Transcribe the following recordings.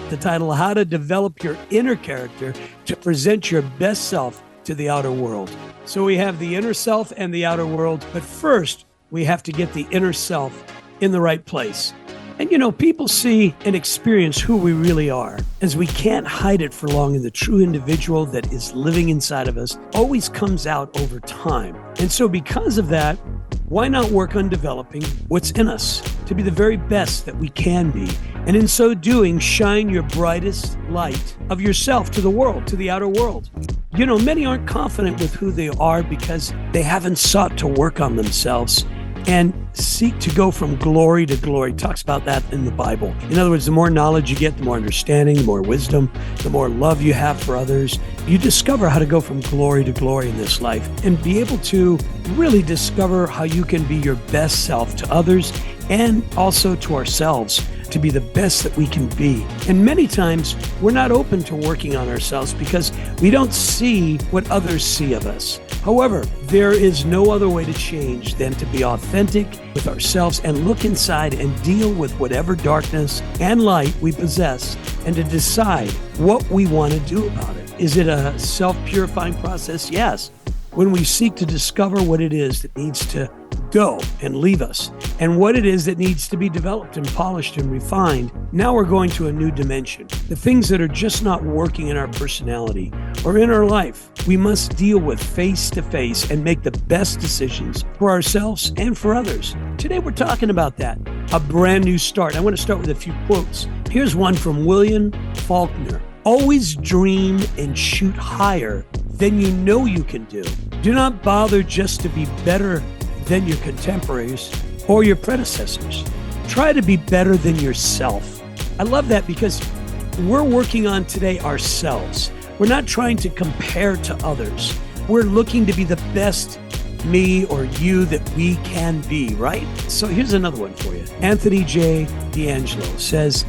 the title, How to Develop Your Inner Character to Present Your Best Self to the Outer World. So we have the inner self and the outer world, but first we have to get the inner self in the right place. And people see and experience who we really are, as we can't hide it for long, and the true individual that is living inside of us always comes out over time. And so because of that, why not work on developing what's in us to be the very best that we can be? And in so doing, shine your brightest light of yourself to the world, to the outer world. Many aren't confident with who they are because they haven't sought to work on themselves and seek to go from glory to glory. It talks about that in the Bible. In other words, the more knowledge you get, the more understanding, the more wisdom, the more love you have for others. You discover how to go from glory to glory in this life and be able to really discover how you can be your best self to others and also to ourselves, to be the best that we can be. And many times we're not open to working on ourselves because we don't see what others see of us. However, there is no other way to change than to be authentic with ourselves and look inside and deal with whatever darkness and light we possess and to decide what we want to do about it. Is it a self-purifying process? Yes. When we seek to discover what it is that needs to go and leave us and what it is that needs to be developed and polished and refined, now we're going to a new dimension. The things that are just not working in our personality or in our life, we must deal with face to face and make the best decisions for ourselves and for others. Today we're talking about that, a brand new start. I want to start with a few quotes. Here's one from William Faulkner. Always dream and shoot higher than you know you can do. Do not bother just to be better than your contemporaries or your predecessors. Try to be better than yourself. I love that because we're working on today ourselves. We're not trying to compare to others. We're looking to be the best me or you that we can be, right? So here's another one for you. Anthony J. D'Angelo says,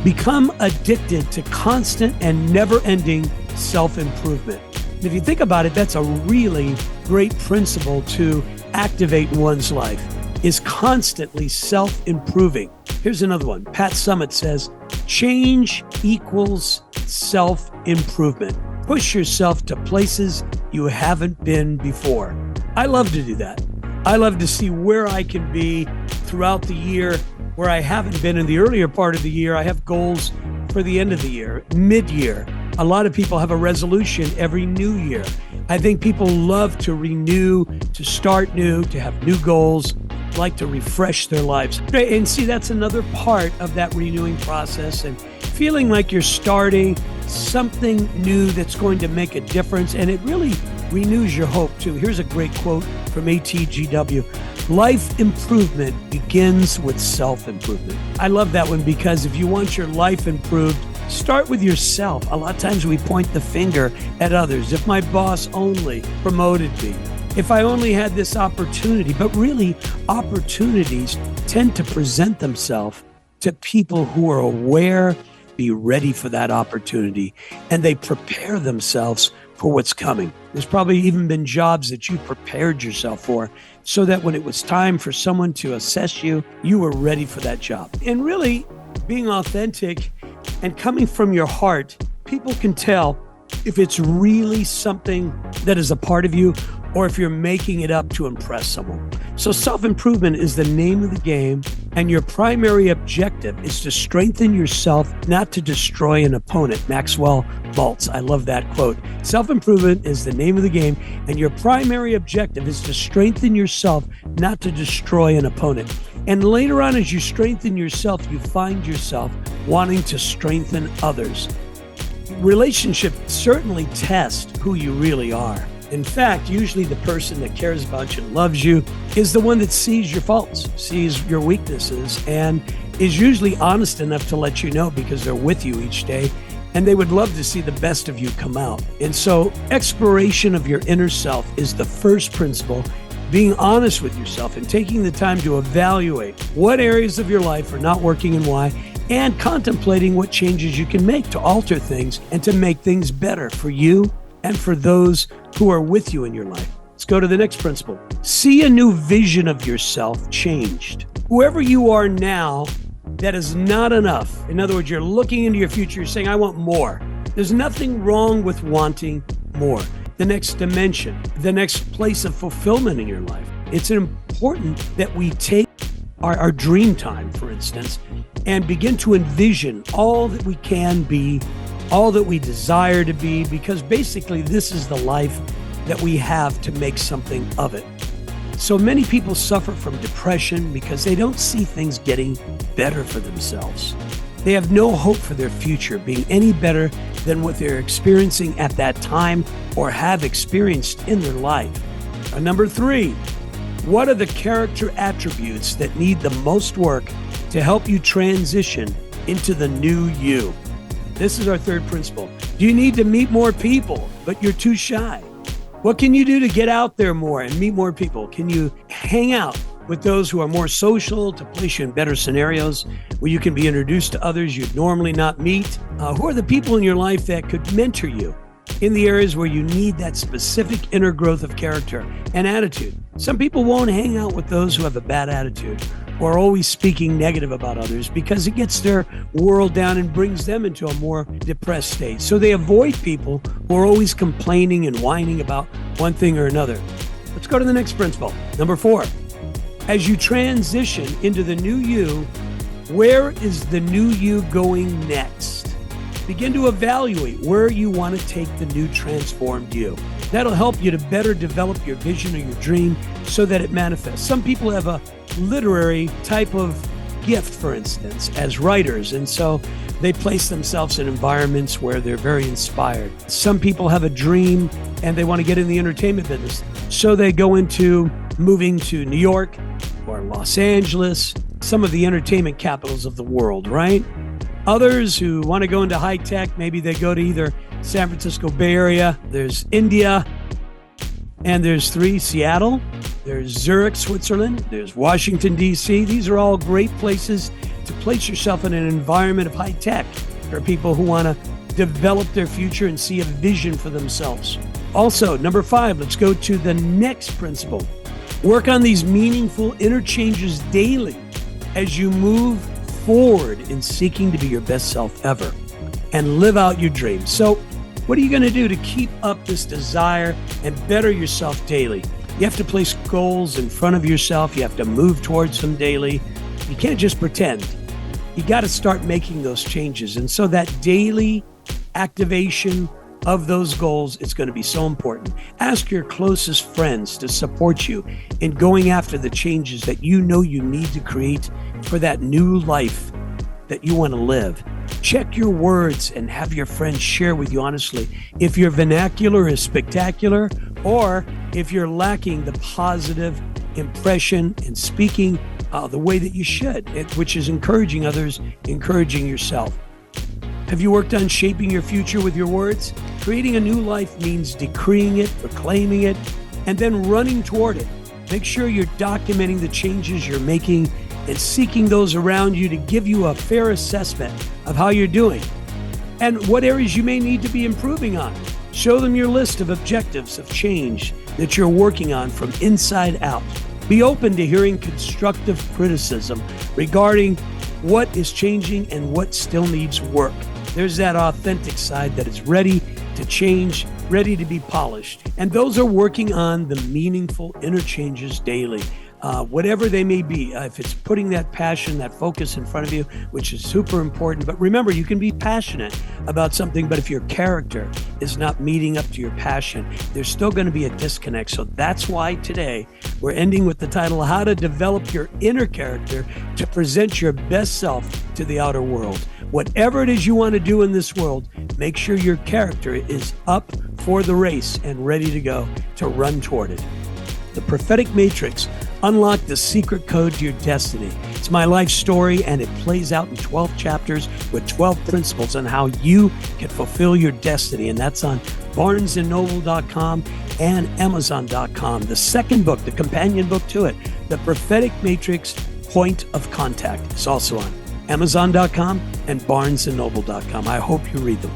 become addicted to constant and never-ending self-improvement. And if you think about it, that's a really great principle to activate in one's life, is constantly self-improving. Here's another one. Pat Summitt says, change equals self-improvement. Push yourself to places you haven't been before. I love to do that. I love to see where I can be throughout the year, where I haven't been in the earlier part of the year. I have goals for the end of the year, mid-year. A lot of people have a resolution every new year. I think people love to renew, to start new, to have new goals, like to refresh their lives. And see, that's another part of that renewing process and feeling like you're starting something new that's going to make a difference. And it really renews your hope too. Here's a great quote from ATGW. Life improvement begins with self-improvement. I love that one because if you want your life improved, start with yourself. A lot of times we point the finger at others. If my boss only promoted me, if I only had this opportunity, but really opportunities tend to present themselves to people who are aware, be ready for that opportunity, and they prepare themselves for what's coming. There's probably even been jobs that you prepared yourself for so that when it was time for someone to assess you, you were ready for that job. And really being authentic and coming from your heart, people can tell if it's really something that is a part of you or if you're making it up to impress someone. So self-improvement is the name of the game, and your primary objective is to strengthen yourself, not to destroy an opponent. Maxwell Maltz, I love that quote. Self-improvement is the name of the game, and your primary objective is to strengthen yourself, not to destroy an opponent. And later on, as you strengthen yourself, you find yourself wanting to strengthen others. Relationships certainly test who you really are. In fact, usually the person that cares about you and loves you is the one that sees your faults, sees your weaknesses, and is usually honest enough to let you know because they're with you each day, and they would love to see the best of you come out. And so exploration of your inner self is the first principle, being honest with yourself and taking the time to evaluate what areas of your life are not working and why, and contemplating what changes you can make to alter things and to make things better for you and for those who are with you in your life. Let's go to the next principle. See a new vision of yourself changed. Whoever you are now that is not enough. In other words, you're looking into your future, you're saying, I want more. There's nothing wrong with wanting more. The next dimension, the next place of fulfillment in your life. It's important that we take our dream time, for instance, and begin to envision all that we can be, all that we desire to be, because basically this is the life that we have to make something of it. So many people suffer from depression because they don't see things getting better for themselves. They have no hope for their future being any better than what they're experiencing at that time or have experienced in their life. Number 3, what are the character attributes that need the most work to help you transition into the new you? This is our third principle. Do you need to meet more people, but you're too shy? What can you do to get out there more and meet more people? Can you hang out with those who are more social to place you in better scenarios where you can be introduced to others you'd normally not meet? Who are the people in your life that could mentor you in the areas where you need that specific inner growth of character and attitude? Some people won't hang out with those who have a bad attitude or are always speaking negative about others because it gets their world down and brings them into a more depressed state. So they avoid people who are always complaining and whining about one thing or another. Let's go to the next principle. Number 4, as you transition into the new you, where is the new you going next? Begin to evaluate where you want to take the new transformed you. That'll help you to better develop your vision or your dream so that it manifests. Some people have a literary type of gift, for instance, as writers, and so they place themselves in environments where they're very inspired. Some people have a dream and they want to get in the entertainment business, so they go into moving to New York or Los Angeles, some of the entertainment capitals of the world, right? Others who want to go into high tech, maybe they go to either San Francisco Bay Area, there's India, and there's 3, Seattle, there's Zurich, Switzerland, there's Washington, D.C. These are all great places to place yourself in an environment of high tech for people who want to develop their future and see a vision for themselves. Also, number 5, let's go to the next principle. Work on these meaningful interchanges daily as you move forward in seeking to be your best self ever and live out your dreams. So what are you going to do to keep up this desire and better yourself daily? You have to place goals in front of yourself. You have to move towards them daily. You can't just pretend. You got to start making those changes. And so that daily activation of those goals is going to be so important. Ask your closest friends to support you in going after the changes that you know you need to create for that new life that you want to live. Check your words and have your friends share with you honestly if your vernacular is spectacular or if you're lacking the positive impression in speaking the way that you should, which is encouraging others, encouraging yourself. Have you worked on shaping your future with your words? Creating a new life means decreeing it, proclaiming it, and then running toward it. Make sure you're documenting the changes you're making and seeking those around you to give you a fair assessment of how you're doing and what areas you may need to be improving on. Show them your list of objectives of change that you're working on from inside out. Be open to hearing constructive criticism regarding what is changing and what still needs work. There's that authentic side that is ready to change, ready to be polished. And those are working on the meaningful interchanges daily. Whatever they may be, if it's putting that passion, that focus in front of you, which is super important. But remember, you can be passionate about something, but if your character is not meeting up to your passion, there's still going to be a disconnect. So that's why today we're ending with the title, How to Develop Your Inner Character to Present Your Best Self to the Outer World. Whatever it is you want to do in this world, make sure your character is up for the race and ready to go to run toward it. The Prophetic Matrix. Unlock the secret code to your destiny. It's my life story, and it plays out in 12 chapters with 12 principles on how you can fulfill your destiny. And that's on barnesandnoble.com and amazon.com. The second book, the companion book to it, The Prophetic Matrix Point of Contact, is also on amazon.com and barnesandnoble.com. I hope you read them.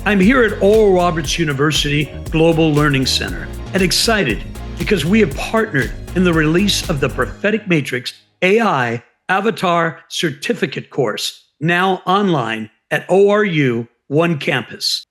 I'm here at Oral Roberts University Global Learning Center and excited because we have partnered in the release of the Prophetic Matrix AI Avatar Certificate course, now online at ORU One Campus.